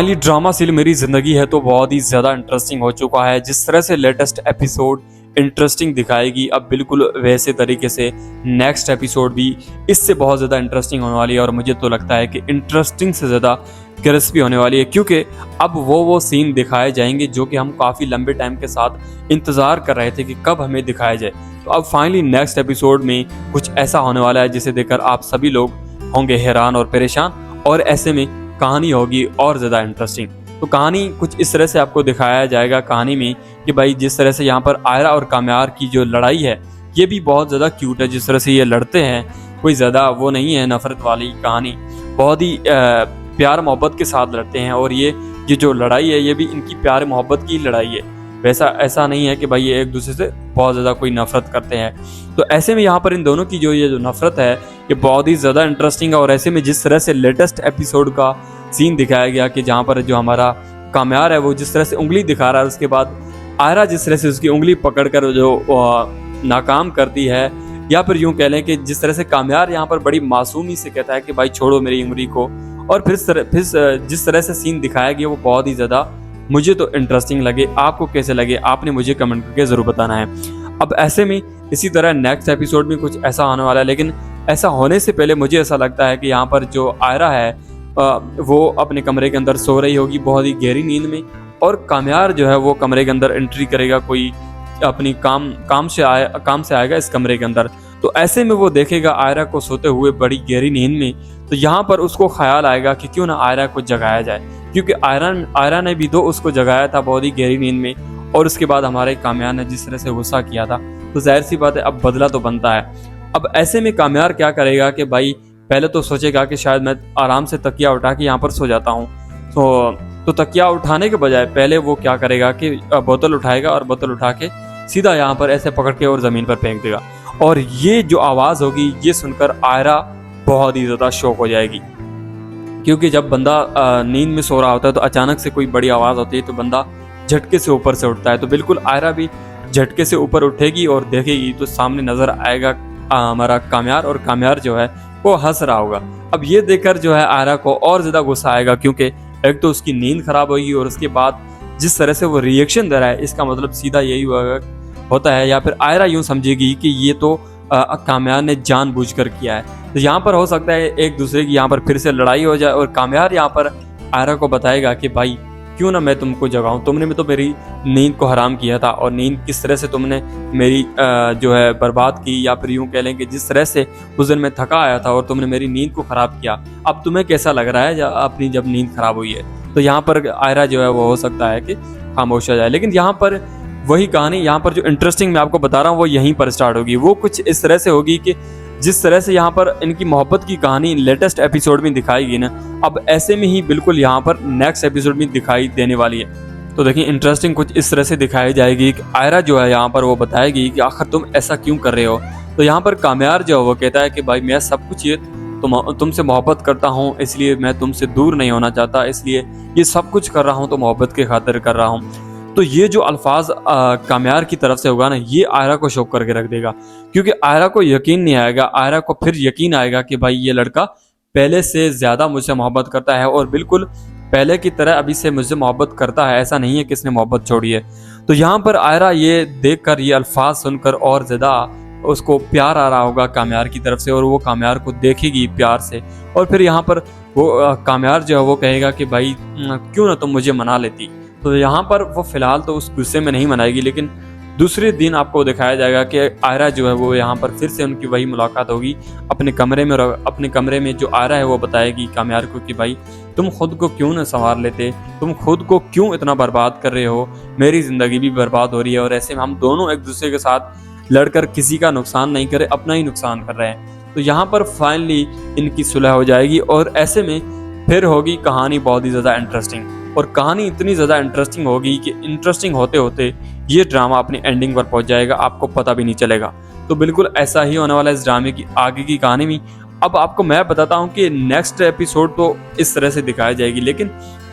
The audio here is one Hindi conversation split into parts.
फाइनली ड्रामा सील मेरी ज़िंदगी है तो बहुत ही ज़्यादा इंटरेस्टिंग हो चुका है। जिस तरह से लेटेस्ट एपिसोड इंटरेस्टिंग दिखाएगी, अब बिल्कुल वैसे तरीके से नेक्स्ट एपिसोड भी इससे बहुत ज़्यादा इंटरेस्टिंग होने वाली है। और मुझे तो लगता है कि इंटरेस्टिंग से ज़्यादा क्रिस्पी होने वाली है, क्योंकि अब वो सीन दिखाए जाएंगे जो कि हम काफ़ी लंबे टाइम के साथ इंतज़ार कर रहे थे कि कब हमें दिखाया जाए। तो अब फाइनली नेक्स्ट एपिसोड में कुछ ऐसा होने वाला है जिसे देखकर आप सभी लोग होंगे हैरान और परेशान, और ऐसे में कहानी होगी और ज़्यादा इंटरेस्टिंग। तो कहानी कुछ इस तरह से आपको दिखाया जाएगा कहानी में कि भाई जिस तरह से यहाँ पर आयरा और काम्यार की जो लड़ाई है ये भी बहुत ज़्यादा क्यूट है। जिस तरह से ये लड़ते हैं कोई ज़्यादा वो नहीं है नफरत वाली कहानी, बहुत ही प्यार मोहब्बत के साथ लड़ते हैं। और ये जो लड़ाई है ये भी इनकी प्यार मोहब्बत की लड़ाई है, वैसा ऐसा नहीं है कि भाई ये एक दूसरे से बहुत ज़्यादा कोई नफरत करते हैं। तो ऐसे में यहाँ पर इन दोनों की ये जो नफरत है ये बहुत ही ज़्यादा इंटरेस्टिंग है। और ऐसे में जिस तरह से लेटेस्ट एपिसोड का सीन दिखाया गया कि जहाँ पर जो हमारा काम्यार है वो जिस तरह से उंगली दिखा रहा है, उसके बाद आयरा जिस तरह से उसकी उंगली पकड़कर जो नाकाम करती है, या फिर यूँ कह लें कि जिस तरह से काम्यार यहाँ पर बड़ी मासूमी से कहता है कि भाई छोड़ो मेरी उंगली को। और फिर जिस तरह से सीन दिखाया गया वो बहुत ही ज़्यादा मुझे तो इंटरेस्टिंग लगे। आपको कैसे लगे आपने मुझे कमेंट करके ज़रूर बताना है। अब ऐसे में इसी तरह नेक्स्ट एपिसोड में कुछ ऐसा होने वाला है, लेकिन ऐसा होने से पहले मुझे ऐसा लगता है कि यहाँ पर जो आयरा है वो अपने कमरे के अंदर सो रही होगी बहुत ही गहरी नींद में, और काम्यार जो है वो कमरे के अंदर एंट्री करेगा, कोई अपनी काम से आएगा इस कमरे के अंदर। तो ऐसे में वो देखेगा आयरा को सोते हुए बड़ी गहरी नींद में। तो यहाँ पर उसको ख्याल आएगा कि क्यों ना आयरा को जगाया जाए, क्योंकि आयरा ने भी तो उसको जगाया था बहुत ही गहरी नींद में, और उसके बाद हमारे काम्यार ने जिस तरह से गुस्सा किया था, तो जाहिर सी बात है अब बदला तो बनता है। अब ऐसे में काम्यार क्या करेगा कि भाई पहले तो सोचेगा कि शायद मैं आराम से तकिया उठा के यहाँ पर सो जाता हूँ। तो तकिया उठाने के बजाय पहले वो क्या करेगा कि बोतल उठाएगा, और बोतल उठा के सीधा यहाँ पर ऐसे पकड़ के और ज़मीन पर फेंक देगा। और ये जो आवाज़ होगी ये सुनकर आयरा बहुत ही ज़्यादा शॉक हो जाएगी, क्योंकि जब बंदा नींद में सो रहा होता है तो अचानक से कोई बड़ी आवाज़ होती है तो बंदा झटके से ऊपर से उठता है। तो बिल्कुल आयरा भी झटके से ऊपर उठेगी और देखेगी तो सामने नज़र आएगा हमारा काम्यार, और काम्यार जो है वो हंस रहा होगा। अब ये देखकर जो है आयरा को और ज़्यादा गुस्सा आएगा, क्योंकि एक तो उसकी नींद खराब होगी और उसके बाद जिस तरह से वो रिएक्शन दे रहा है इसका मतलब सीधा यही होता है, या फिर आयरा यूँ समझेगी कि ये तो काम्यार ने जानबूझकर किया है। तो यहाँ पर हो सकता है एक दूसरे की यहाँ पर फिर से लड़ाई हो जाए, और काम्यार यहाँ पर आयरा को बताएगा कि भाई क्यों ना मैं तुमको जगाऊं, तुमने भी तो मेरी नींद को हराम किया था, और नींद किस तरह से तुमने मेरी जो है बर्बाद की, या फिर यूँ कह लें कि जिस तरह से उस दिन मैं थका आया था और तुमने मेरी नींद को ख़राब किया, अब तुम्हें कैसा लग रहा है अपनी जब नींद ख़राब हुई है। तो यहाँ पर आयरा जो है वो हो सकता है कि खामोश हो जाए। लेकिन यहाँ पर वही कहानी यहाँ पर जो इंटरेस्टिंग मैं आपको बता रहा हूँ वो यहीं पर स्टार्ट होगी। वो कुछ इस तरह से होगी कि जिस तरह से यहाँ पर इनकी मोहब्बत की कहानी लेटेस्ट एपिसोड में दिखाई गई ना, अब ऐसे में ही बिल्कुल यहाँ पर नेक्स्ट एपिसोड में दिखाई देने वाली है। तो देखिए इंटरेस्टिंग कुछ इस तरह से दिखाई जाएगी कि आयरा जो है यहाँ पर वो बताएगी कि आखिर तुम ऐसा क्यों कर रहे हो। तो यहाँ पर काम्यार जो है वो कहता है कि भाई मैं सब कुछ ये तुमसे मोहब्बत करता हूँ, इसलिए मैं तुमसे दूर नहीं होना चाहता, इसलिए ये सब कुछ कर रहा हूँ तो मोहब्बत के खातिर कर रहा हूँ। तो ये जो अल्फाज काम्यार की तरफ से होगा ना, ये आयरा को शॉक करके रख देगा, क्योंकि आयरा को यकीन नहीं आएगा। आयरा को फिर यकीन आएगा कि भाई ये लड़का पहले से ज़्यादा मुझसे मोहब्बत करता है, और बिल्कुल पहले की तरह अभी से मुझसे मोहब्बत करता है, ऐसा नहीं है कि इसने मोहब्बत छोड़ी है। तो यहाँ पर आयरा ये देखकर, ये अल्फाज सुनकर और ज़्यादा उसको प्यार आ रहा होगा काम्यार की तरफ से, और वो काम्यार को देखेगी प्यार से। और फिर यहाँ पर वो काम्यार जो है वो कहेगा कि भाई क्यों ना तुम मुझे मना लेती। तो यहाँ पर वो फिलहाल तो उस गुस्से में नहीं मनाएगी, लेकिन दूसरे दिन आपको दिखाया जाएगा कि आयरा जो है वो यहाँ पर फिर से उनकी वही मुलाकात होगी अपने कमरे में। और अपने कमरे में जो आयरा है वो बताएगी काम्यार को कि भाई तुम खुद को क्यों न संवार लेते, तुम खुद को क्यों इतना बर्बाद कर रहे हो, मेरी ज़िंदगी भी बर्बाद हो रही है, और ऐसे में हम दोनों एक दूसरे के साथ लड़कर किसी का नुकसान नहीं करे, अपना ही नुकसान कर रहे हैं। तो यहाँ पर फाइनली इनकी सुलह हो जाएगी, और ऐसे में फिर होगी कहानी बहुत ही ज़्यादा इंटरेस्टिंग। और कहानी इतनी ज़्यादा इंटरेस्टिंग होगी कि इंटरेस्टिंग होते होते ये ड्रामा अपनी एंडिंग पर पहुंच जाएगा, आपको पता भी नहीं चलेगा। तो बिल्कुल ऐसा ही होने वाला है इस ड्रामे की आगे की कहानी में। अब आपको मैं बताता हूं कि नेक्स्ट एपिसोड तो इस तरह से दिखाई जाएगी, लेकिन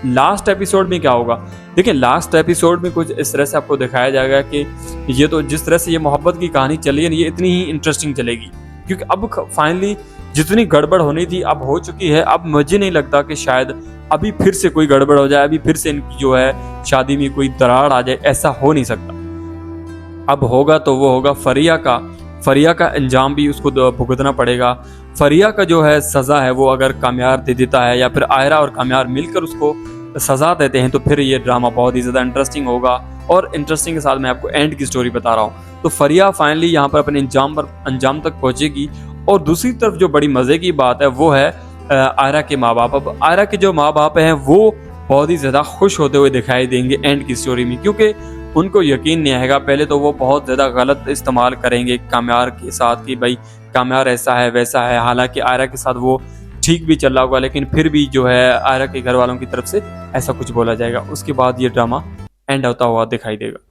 लास्ट एपिसोड में क्या होगा। देखिए लास्ट एपिसोड में कुछ इस तरह से आपको दिखाया जाएगा कि ये तो जिस तरह से ये मोहब्बत की कहानी चली है ये इतनी ही इंटरेस्टिंग चलेगी, क्योंकि अब फाइनली जितनी गड़बड़ होनी थी अब हो चुकी है। अब मुझे नहीं लगता कि शायद अभी फिर से कोई गड़बड़ हो जाए, अभी फिर से इनकी जो है शादी में कोई दरार आ जाए, ऐसा हो नहीं सकता। अब होगा तो वो होगा फरिया का अंजाम भी उसको भुगतना पड़ेगा। फरिया का जो है सज़ा है वो अगर कामयार दे देता है या फिर आयरा और कामयार मिलकर उसको सज़ा देते हैं तो फिर ये ड्रामा बहुत ही ज़्यादा इंटरेस्टिंग होगा। और इंटरेस्टिंग के साथ मैं आपको एंड की स्टोरी बता रहा हूँ। तो फरिया फाइनली यहाँ पर अपने अंजाम तक पहुँचेगी। और दूसरी तरफ जो बड़ी मज़े की बात है वो है आयरा के माँ बाप। अब आयरा के जो माँ बाप हैं वो बहुत ही ज़्यादा खुश होते हुए दिखाई देंगे एंड की स्टोरी में, क्योंकि उनको यकीन नहीं आएगा। पहले तो वो बहुत ज़्यादा गलत इस्तेमाल करेंगे कामयार के साथ कि भाई कामयार ऐसा है वैसा है, हालांकि आयरा के साथ वो ठीक भी चल रहा होगा, लेकिन फिर भी जो है आयरा के घर वालों की तरफ से ऐसा कुछ बोला जाएगा। उसके बाद ये ड्रामा एंड होता हुआ दिखाई देगा।